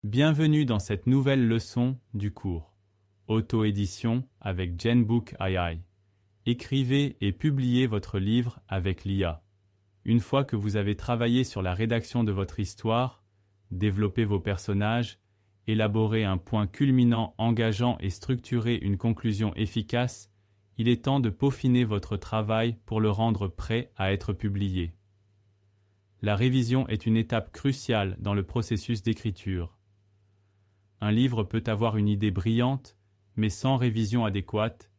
Bienvenue dans cette nouvelle leçon du cours Auto-édition avec GenBook AI. Écrivez et publiez votre livre avec l'IA. Une fois que vous avez travaillé sur la rédaction de votre histoire, développé vos personnages, élaboré un point culminant engageant et structuré une conclusion efficace, il est temps de peaufiner votre travail pour le rendre prêt à être publié. La révision est une étape cruciale dans le processus d'écriture. Un livre peut avoir une idée brillante, mais sans révision adéquate,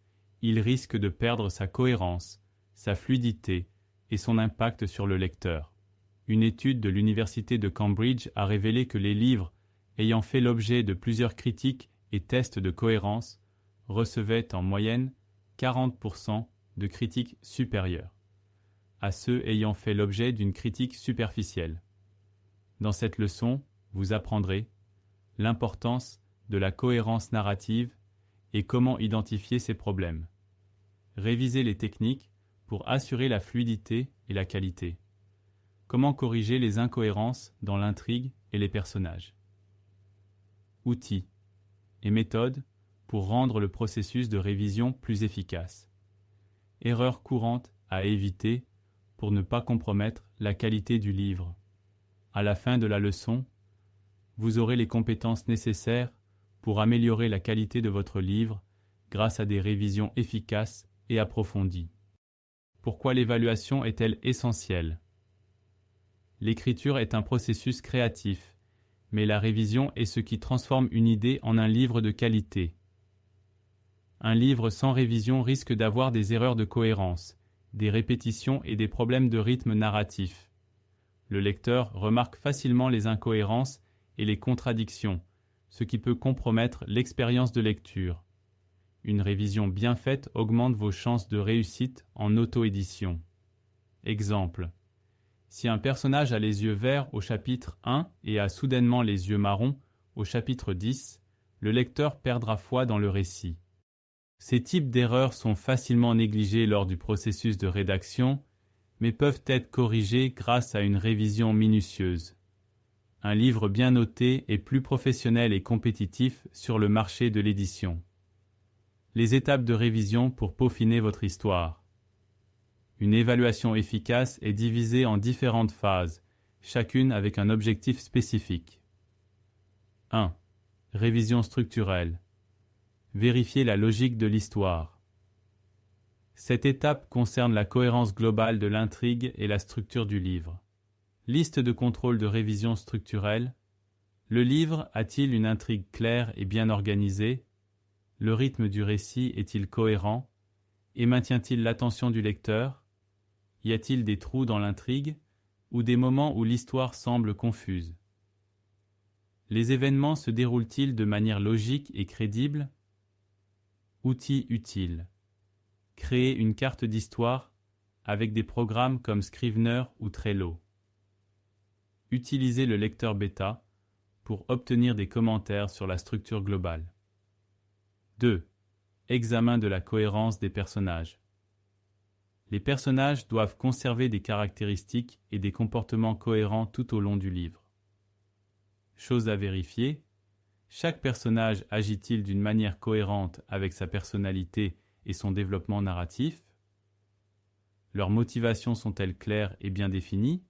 il risque de perdre sa cohérence, sa fluidité et son impact sur le lecteur. Une étude de l'Université de Cambridge a révélé que les livres ayant fait l'objet de plusieurs critiques et tests de cohérence recevaient en moyenne 40% de critiques supérieures à ceux ayant fait l'objet d'une critique superficielle. Dans cette leçon, vous apprendrez l'importance de la cohérence narrative et comment identifier ces problèmes. Révisez les techniques pour assurer la fluidité et la qualité. Comment corriger les incohérences dans l'intrigue et les personnages. Outils et méthodes pour rendre le processus de révision plus efficace. Erreurs courantes à éviter pour ne pas compromettre la qualité du livre. À la fin de la leçon, vous aurez les compétences nécessaires pour améliorer la qualité de votre livre grâce à des révisions efficaces et approfondies. Pourquoi l'évaluation est-elle essentielle? L'écriture est un processus créatif, mais la révision est ce qui transforme une idée en un livre de qualité. Un livre sans révision risque d'avoir des erreurs de cohérence, des répétitions et des problèmes de rythme narratif. Le lecteur remarque facilement les incohérences et les contradictions, ce qui peut compromettre l'expérience de lecture. Une révision bien faite augmente vos chances de réussite en auto-édition. Exemple. Si un personnage a les yeux verts au chapitre 1 et a soudainement les yeux marrons au chapitre 10, le lecteur perdra foi dans le récit. Ces types d'erreurs sont facilement négligés lors du processus de rédaction, mais peuvent être corrigés grâce à une révision minutieuse. Un livre bien noté est plus professionnel et compétitif sur le marché de l'édition. Les étapes de révision pour peaufiner votre histoire. Une évaluation efficace est divisée en différentes phases, chacune avec un objectif spécifique. 1. Révision structurelle. Vérifier la logique de l'histoire. Cette étape concerne la cohérence globale de l'intrigue et la structure du livre. Liste de contrôle de révision structurelle. Le livre a-t-il une intrigue claire et bien organisée? Le rythme du récit est-il cohérent? Et maintient-il l'attention du lecteur? Y a-t-il des trous dans l'intrigue ou des moments où l'histoire semble confuse? Les événements se déroulent-ils de manière logique et crédible? Outils utiles. Créer une carte d'histoire avec des programmes comme Scrivener ou Trello. Utilisez le lecteur bêta pour obtenir des commentaires sur la structure globale. 2. Examen de la cohérence des personnages. Les personnages doivent conserver des caractéristiques et des comportements cohérents tout au long du livre. Chose à vérifier, chaque personnage agit-il d'une manière cohérente avec sa personnalité et son développement narratif? Leurs motivations sont-elles claires et bien définies?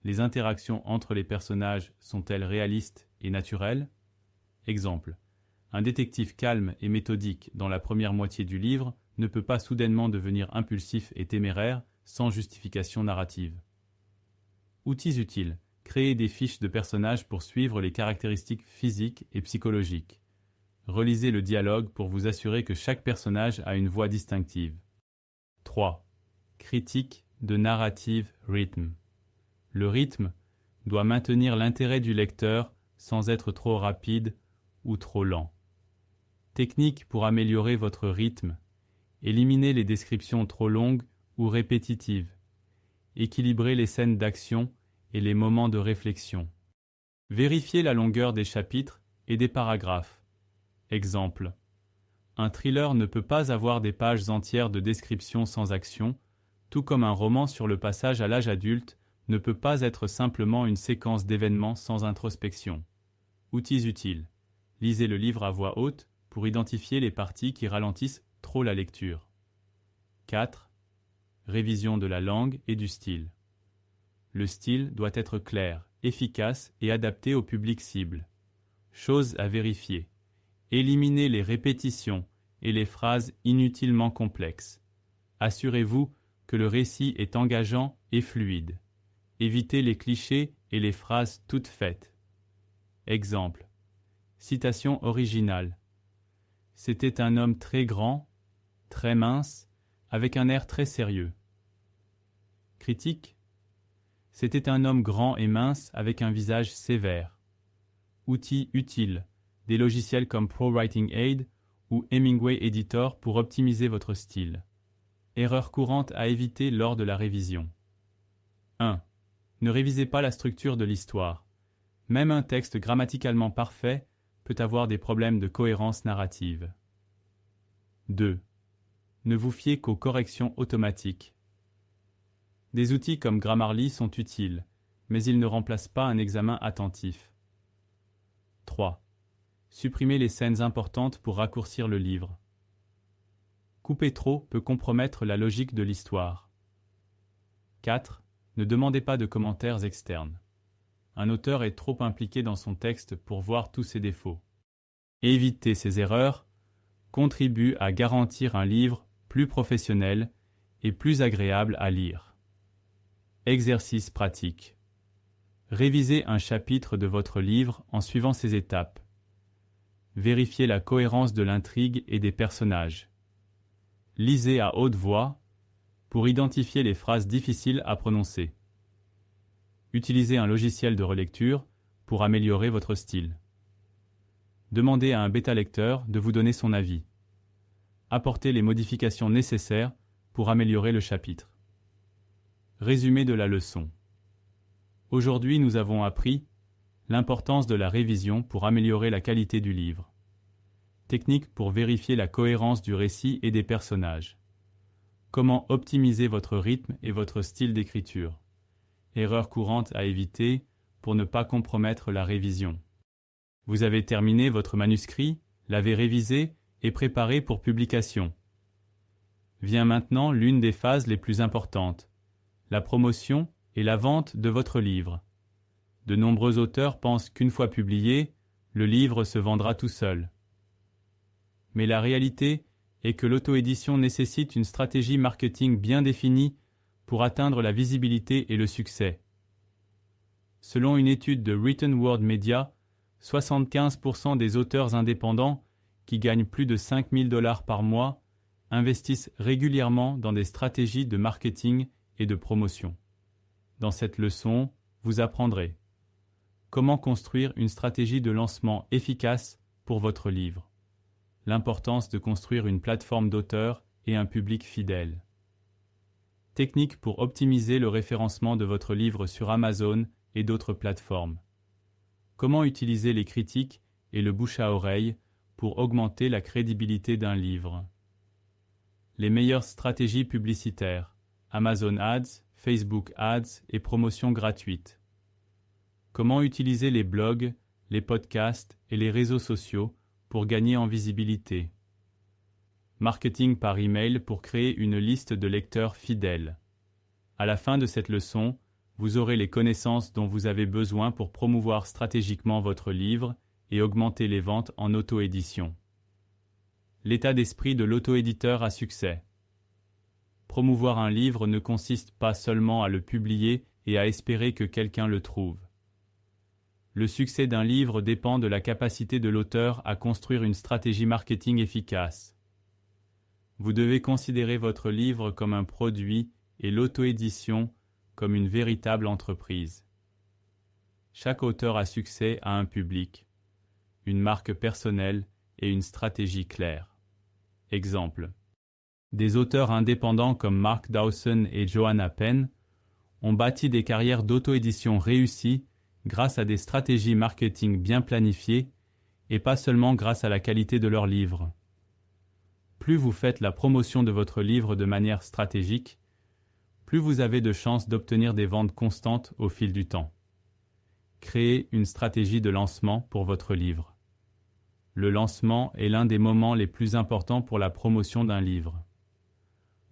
Les interactions entre les personnages sont-elles réalistes et naturelles? Exemple. Un détective calme et méthodique dans la première moitié du livre ne peut pas soudainement devenir impulsif et téméraire sans justification narrative. Outils utiles. Créer des fiches de personnages pour suivre les caractéristiques physiques et psychologiques. Relisez le dialogue pour vous assurer que chaque personnage a une voix distinctive. 3. Critique de narrative rythme. Le rythme doit maintenir l'intérêt du lecteur sans être trop rapide ou trop lent. Technique pour améliorer votre rythme. Éliminez les descriptions trop longues ou répétitives. Équilibrez les scènes d'action et les moments de réflexion. Vérifiez la longueur des chapitres et des paragraphes. Exemple. Un thriller ne peut pas avoir des pages entières de description sans action, tout comme un roman sur le passage à l'âge adulte ne peut pas être simplement une séquence d'événements sans introspection. Outils utiles. Lisez le livre à voix haute pour identifier les parties qui ralentissent trop la lecture. 4. Révision de la langue et du style. Le style doit être clair, efficace et adapté au public cible. Chose à vérifier. Éliminez les répétitions et les phrases inutilement complexes. Assurez-vous que le récit est engageant et fluide. Évitez les clichés et les phrases toutes faites. Exemple. Citation originale. C'était un homme très grand, très mince, avec un air très sérieux. Critique. C'était un homme grand et mince avec un visage sévère. Outils utiles. Des logiciels comme ProWriting Aid ou Hemingway Editor pour optimiser votre style. Erreurs courantes à éviter lors de la révision. 1. Ne révisez pas la structure de l'histoire. Même un texte grammaticalement parfait peut avoir des problèmes de cohérence narrative. 2. Ne vous fiez qu'aux corrections automatiques. Des outils comme Grammarly sont utiles, mais ils ne remplacent pas un examen attentif. 3. Supprimez les scènes importantes pour raccourcir le livre. Couper trop peut compromettre la logique de l'histoire. 4. Ne demandez pas de commentaires externes. Un auteur est trop impliqué dans son texte pour voir tous ses défauts. Éviter ces erreurs contribue à garantir un livre plus professionnel et plus agréable à lire. Exercice pratique. Révisez un chapitre de votre livre en suivant ces étapes. Vérifiez la cohérence de l'intrigue et des personnages. Lisez à haute voix pour identifier les phrases difficiles à prononcer. Utilisez un logiciel de relecture pour améliorer votre style. Demandez à un bêta-lecteur de vous donner son avis. Apportez les modifications nécessaires pour améliorer le chapitre. Résumé de la leçon. Aujourd'hui, nous avons appris l'importance de la révision pour améliorer la qualité du livre. Technique pour vérifier la cohérence du récit et des personnages. Comment optimiser votre rythme et votre style d'écriture. Erreurs courantes à éviter pour ne pas compromettre la révision. Vous avez terminé votre manuscrit, l'avez révisé et préparé pour publication. Vient maintenant l'une des phases les plus importantes, la promotion et la vente de votre livre. De nombreux auteurs pensent qu'une fois publié, le livre se vendra tout seul. Mais la réalité est que l'auto-édition nécessite une stratégie marketing bien définie pour atteindre la visibilité et le succès. Selon une étude de Written Word Media, 75% des auteurs indépendants qui gagnent plus de 5 000 $ par mois investissent régulièrement dans des stratégies de marketing et de promotion. Dans cette leçon, vous apprendrez comment construire une stratégie de lancement efficace pour votre livre, l'importance de construire une plateforme d'auteurs et un public fidèle, techniques pour optimiser le référencement de votre livre sur Amazon et d'autres plateformes, comment utiliser les critiques et le bouche à oreille pour augmenter la crédibilité d'un livre, les meilleures stratégies publicitaires, Amazon Ads, Facebook Ads et promotions gratuites. Comment utiliser les blogs, les podcasts et les réseaux sociaux pour gagner en visibilité. Marketing par email pour créer une liste de lecteurs fidèles. À la fin de cette leçon, vous aurez les connaissances dont vous avez besoin pour promouvoir stratégiquement votre livre et augmenter les ventes en auto-édition. L'état d'esprit de l'auto-éditeur à succès. Promouvoir un livre ne consiste pas seulement à le publier et à espérer que quelqu'un le trouve. Le succès d'un livre dépend de la capacité de l'auteur à construire une stratégie marketing efficace. Vous devez considérer votre livre comme un produit et l'auto-édition comme une véritable entreprise. Chaque auteur à succès a un public, une marque personnelle et une stratégie claire. Exemple. Des auteurs indépendants comme Mark Dawson et Joanna Penn ont bâti des carrières d'auto-édition réussies grâce à des stratégies marketing bien planifiées et pas seulement grâce à la qualité de leurs livres. Plus vous faites la promotion de votre livre de manière stratégique, plus vous avez de chances d'obtenir des ventes constantes au fil du temps. Créez une stratégie de lancement pour votre livre. Le lancement est l'un des moments les plus importants pour la promotion d'un livre.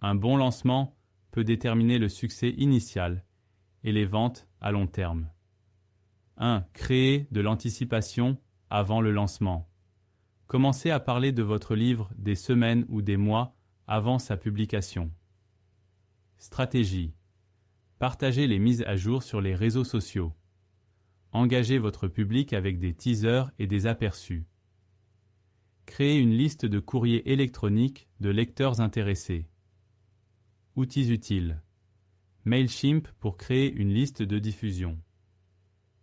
Un bon lancement peut déterminer le succès initial et les ventes à long terme. 1. Créez de l'anticipation avant le lancement. Commencez à parler de votre livre des semaines ou des mois avant sa publication. Stratégie. Partagez les mises à jour sur les réseaux sociaux. Engagez votre public avec des teasers et des aperçus. Créez une liste de courriers électroniques de lecteurs intéressés. Outils utiles. Mailchimp pour créer une liste de diffusion.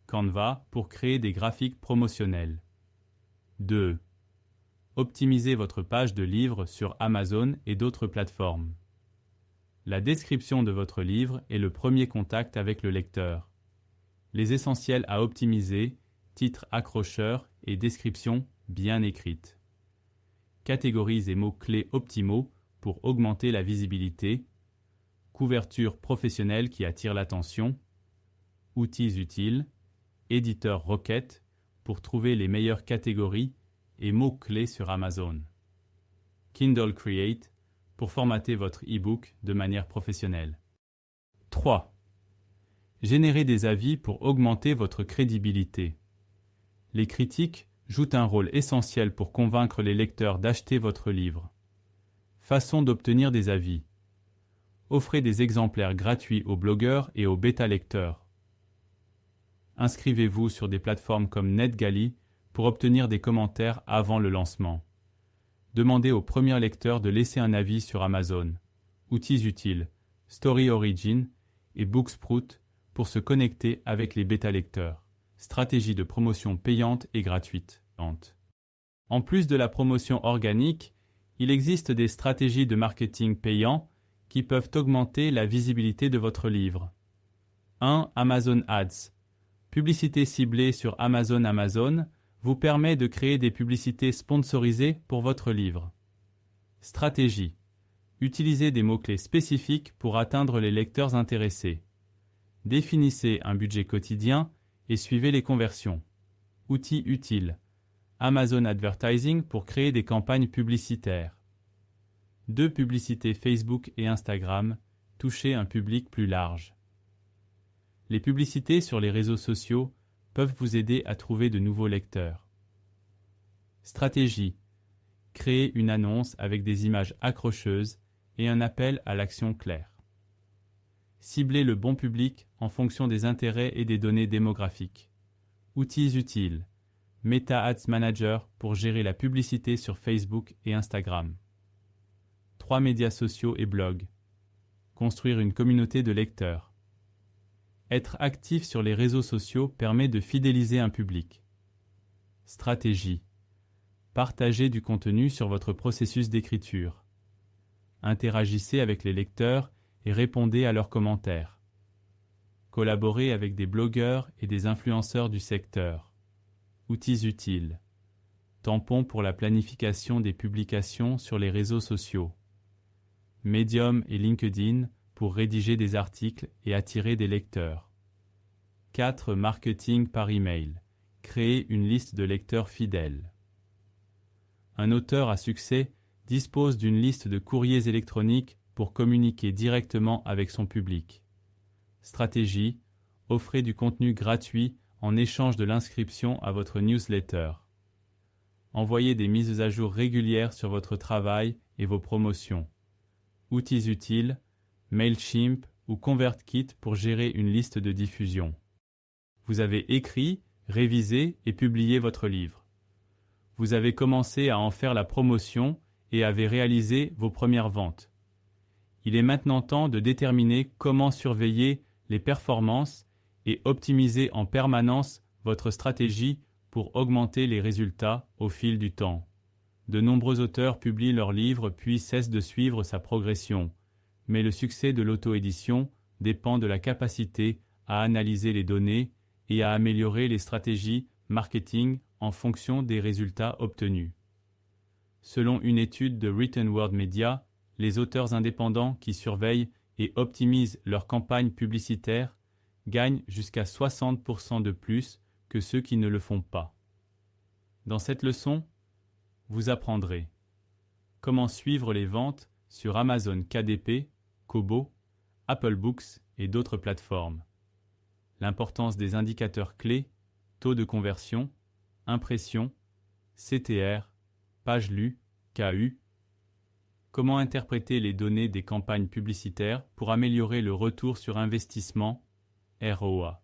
Canva pour créer des graphiques promotionnels. 2. Optimisez votre page de livre sur Amazon et d'autres plateformes. La description de votre livre est le premier contact avec le lecteur. Les essentiels à optimiser, titre accrocheur et description bien écrite. Catégories et mots-clés optimaux pour augmenter la visibilité. Couverture professionnelle qui attire l'attention. Outils utiles. Éditeur Rocket pour trouver les meilleures catégories et mots-clés sur Amazon. Kindle Create pour formater votre e-book de manière professionnelle. 3. Générez des avis pour augmenter votre crédibilité. Les critiques jouent un rôle essentiel pour convaincre les lecteurs d'acheter votre livre. Façon d'obtenir des avis. Offrez des exemplaires gratuits aux blogueurs et aux bêta-lecteurs. Inscrivez-vous sur des plateformes comme NetGalley pour obtenir des commentaires avant le lancement. Demandez aux premiers lecteurs de laisser un avis sur Amazon. Outils utiles, Story Origin et Booksprout pour se connecter avec les bêta-lecteurs. Stratégie de promotion payante et gratuite. En plus de la promotion organique, il existe des stratégies de marketing payant qui peuvent augmenter la visibilité de votre livre. 1. Amazon Ads. Publicité ciblée sur Amazon vous permet de créer des publicités sponsorisées pour votre livre. Stratégie. Utilisez des mots-clés spécifiques pour atteindre les lecteurs intéressés. Définissez un budget quotidien et suivez les conversions. Outils utiles. Amazon Advertising pour créer des campagnes publicitaires. 2. Publicités Facebook et Instagram. Touchez un public plus large. Les publicités sur les réseaux sociaux peuvent vous aider à trouver de nouveaux lecteurs. Stratégie. Créez une annonce avec des images accrocheuses et un appel à l'action clair. Ciblez le bon public en fonction des intérêts et des données démographiques. Outils utiles. Meta Ads Manager pour gérer la publicité sur Facebook et Instagram. 3. Médias sociaux et blogs. Construire une communauté de lecteurs. Être actif sur les réseaux sociaux permet de fidéliser un public. Stratégie. Partagez du contenu sur votre processus d'écriture. Interagissez avec les lecteurs et répondez à leurs commentaires. Collaborez avec des blogueurs et des influenceurs du secteur. Outils utiles. Tampon pour la planification des publications sur les réseaux sociaux. Medium et LinkedIn pour rédiger des articles et attirer des lecteurs. 4. Marketing par email. Créer une liste de lecteurs fidèles. Un auteur à succès dispose d'une liste de courriers électroniques pour communiquer directement avec son public. Stratégie. Offrez du contenu gratuit en échange de l'inscription à votre newsletter. Envoyez des mises à jour régulières sur votre travail et vos promotions. Outils utiles. Mailchimp ou ConvertKit pour gérer une liste de diffusion. Vous avez écrit, révisé et publié votre livre. Vous avez commencé à en faire la promotion et avez réalisé vos premières ventes. Il est maintenant temps de déterminer comment surveiller les performances et optimiser en permanence votre stratégie pour augmenter les résultats au fil du temps. De nombreux auteurs publient leurs livres puis cessent de suivre sa progression. Mais le succès de l'auto-édition dépend de la capacité à analyser les données et à améliorer les stratégies marketing en fonction des résultats obtenus. Selon une étude de Written Word Media, les auteurs indépendants qui surveillent et optimisent leurs campagnes publicitaires gagnent jusqu'à 60% de plus que ceux qui ne le font pas. Dans cette leçon, vous apprendrez comment suivre les ventes sur Amazon KDP, Kobo, Apple Books et d'autres plateformes. L'importance des indicateurs clés, taux de conversion, impression, CTR, page lue, KU. Comment interpréter les données des campagnes publicitaires pour améliorer le retour sur investissement, ROA.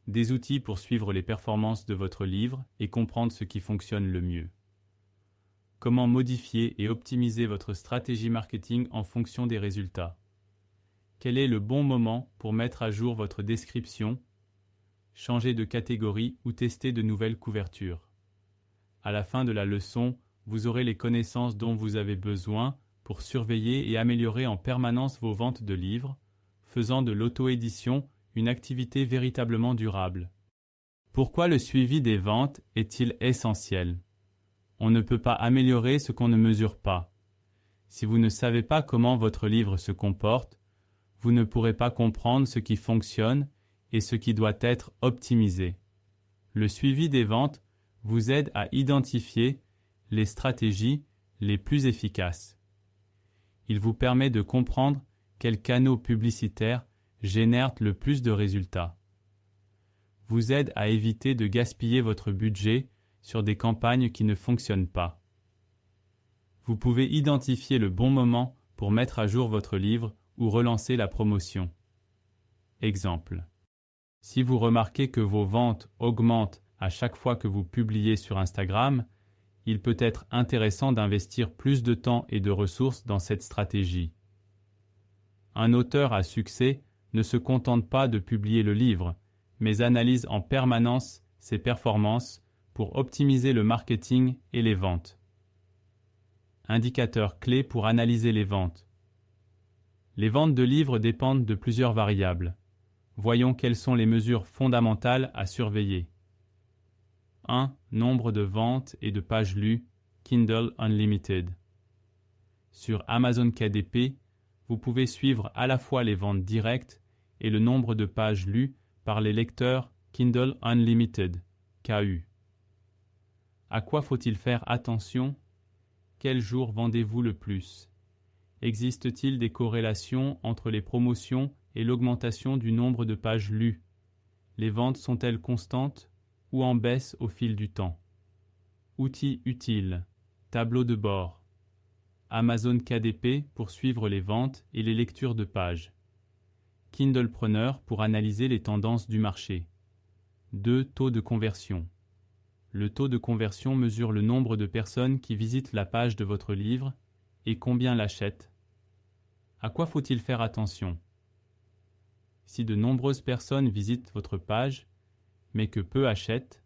Des outils pour suivre les performances de votre livre et comprendre ce qui fonctionne le mieux. Comment modifier et optimiser votre stratégie marketing en fonction des résultats. Quel est le bon moment pour mettre à jour votre description, changer de catégorie ou tester de nouvelles couvertures. À la fin de la leçon, vous aurez les connaissances dont vous avez besoin pour surveiller et améliorer en permanence vos ventes de livres, faisant de l'auto-édition une activité véritablement durable. Pourquoi le suivi des ventes est-il essentiel ? On ne peut pas améliorer ce qu'on ne mesure pas. Si vous ne savez pas comment votre livre se comporte, vous ne pourrez pas comprendre ce qui fonctionne et ce qui doit être optimisé. Le suivi des ventes vous aide à identifier les stratégies les plus efficaces. Il vous permet de comprendre quels canaux publicitaires génèrent le plus de résultats. Vous aide à éviter de gaspiller votre budget sur des campagnes qui ne fonctionnent pas. Vous pouvez identifier le bon moment pour mettre à jour votre livre ou relancer la promotion. Exemple. Si vous remarquez que vos ventes augmentent à chaque fois que vous publiez sur Instagram, il peut être intéressant d'investir plus de temps et de ressources dans cette stratégie. Un auteur à succès ne se contente pas de publier le livre, mais analyse en permanence ses performances pour optimiser le marketing et les ventes. Indicateurs clés pour analyser les ventes. Les ventes de livres dépendent de plusieurs variables. Voyons quelles sont les mesures fondamentales à surveiller. 1. Nombre de ventes et de pages lues, Kindle Unlimited. Sur Amazon KDP, vous pouvez suivre à la fois les ventes directes et le nombre de pages lues par les lecteurs Kindle Unlimited, KU. À quoi faut-il faire attention ? Quel jour vendez-vous le plus ? Existe-t-il des corrélations entre les promotions et l'augmentation du nombre de pages lues ? Les ventes sont-elles constantes ou en baisse au fil du temps ? Outils utiles. Tableau de bord. Amazon KDP pour suivre les ventes et les lectures de pages. Kindlepreneur pour analyser les tendances du marché. 2. Taux de conversion. Le taux de conversion mesure le nombre de personnes qui visitent la page de votre livre et combien l'achètent. À quoi faut-il faire attention ? Si de nombreuses personnes visitent votre page, mais que peu achètent,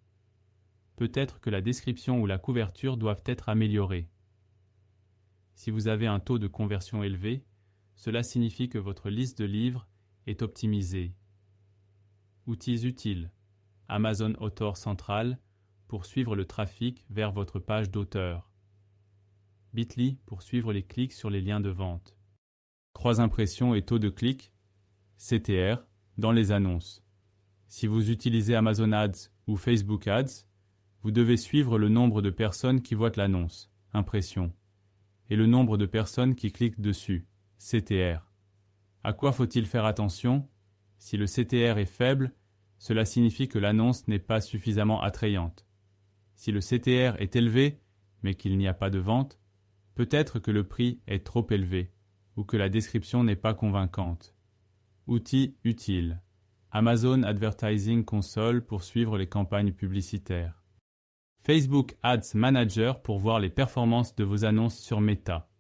peut-être que la description ou la couverture doivent être améliorées. Si vous avez un taux de conversion élevé, cela signifie que votre liste de livres est optimisée. Outils utiles. Amazon Author Central pour suivre le trafic vers votre page d'auteur. Bitly pour suivre les clics sur les liens de vente. 3 impressions et taux de clic, CTR, dans les annonces. Si vous utilisez Amazon Ads ou Facebook Ads, vous devez suivre le nombre de personnes qui voient l'annonce, impression, et le nombre de personnes qui cliquent dessus, CTR. À quoi faut-il faire attention ? Si le CTR est faible, cela signifie que l'annonce n'est pas suffisamment attrayante. Si le CTR est élevé, mais qu'il n'y a pas de vente, peut-être que le prix est trop élevé ou que la description n'est pas convaincante. Outils utiles. Amazon Advertising Console pour suivre les campagnes publicitaires. Facebook Ads Manager pour voir les performances de vos annonces sur Meta.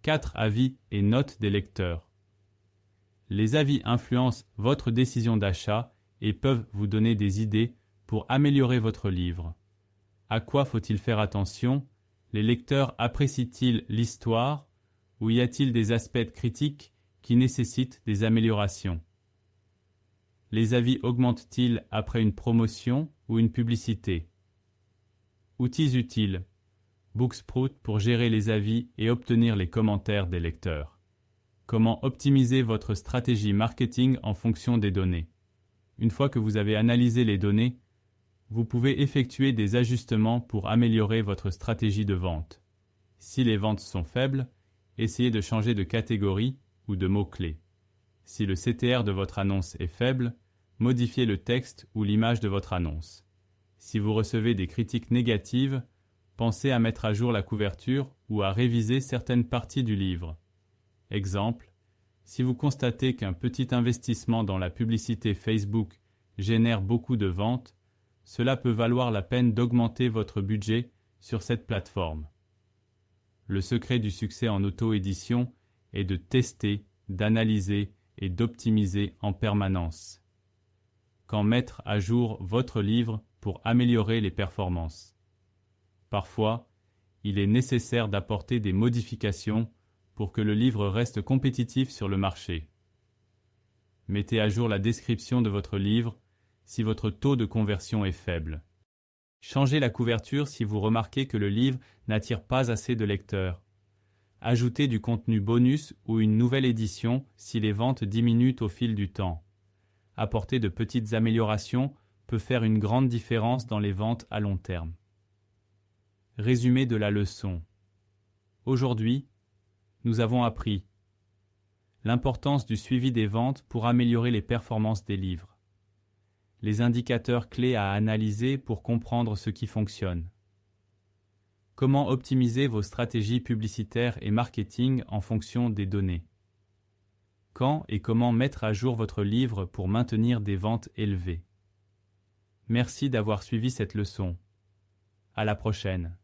4 avis et notes des lecteurs. Les avis influencent votre décision d'achat et peuvent vous donner des idées pour améliorer votre livre. À quoi faut-il faire attention ? Les lecteurs apprécient-ils l'histoire ou y a-t-il des aspects critiques qui nécessitent des améliorations ? Les avis augmentent-ils après une promotion ou une publicité ? Outils utiles. Booksprout pour gérer les avis et obtenir les commentaires des lecteurs. Comment optimiser votre stratégie marketing en fonction des données. Une fois que vous avez analysé les données, vous pouvez effectuer des ajustements pour améliorer votre stratégie de vente. Si les ventes sont faibles, essayez de changer de catégorie ou de mots-clés. Si le CTR de votre annonce est faible, modifiez le texte ou l'image de votre annonce. Si vous recevez des critiques négatives, pensez à mettre à jour la couverture ou à réviser certaines parties du livre. Exemple, si vous constatez qu'un petit investissement dans la publicité Facebook génère beaucoup de ventes, cela peut valoir la peine d'augmenter votre budget sur cette plateforme. Le secret du succès en auto-édition est de tester, d'analyser et d'optimiser en permanence. Quand mettre à jour votre livre pour améliorer les performances. Parfois, il est nécessaire d'apporter des modifications pour que le livre reste compétitif sur le marché. Mettez à jour la description de votre livre si votre taux de conversion est faible. Changez la couverture si vous remarquez que le livre n'attire pas assez de lecteurs. Ajoutez du contenu bonus ou une nouvelle édition si les ventes diminuent au fil du temps. Apporter de petites améliorations peut faire une grande différence dans les ventes à long terme. Résumé de la leçon. Aujourd'hui, nous avons appris l'importance du suivi des ventes pour améliorer les performances des livres, les indicateurs clés à analyser pour comprendre ce qui fonctionne, comment optimiser vos stratégies publicitaires et marketing en fonction des données, quand et comment mettre à jour votre livre pour maintenir des ventes élevées. Merci d'avoir suivi cette leçon. À la prochaine.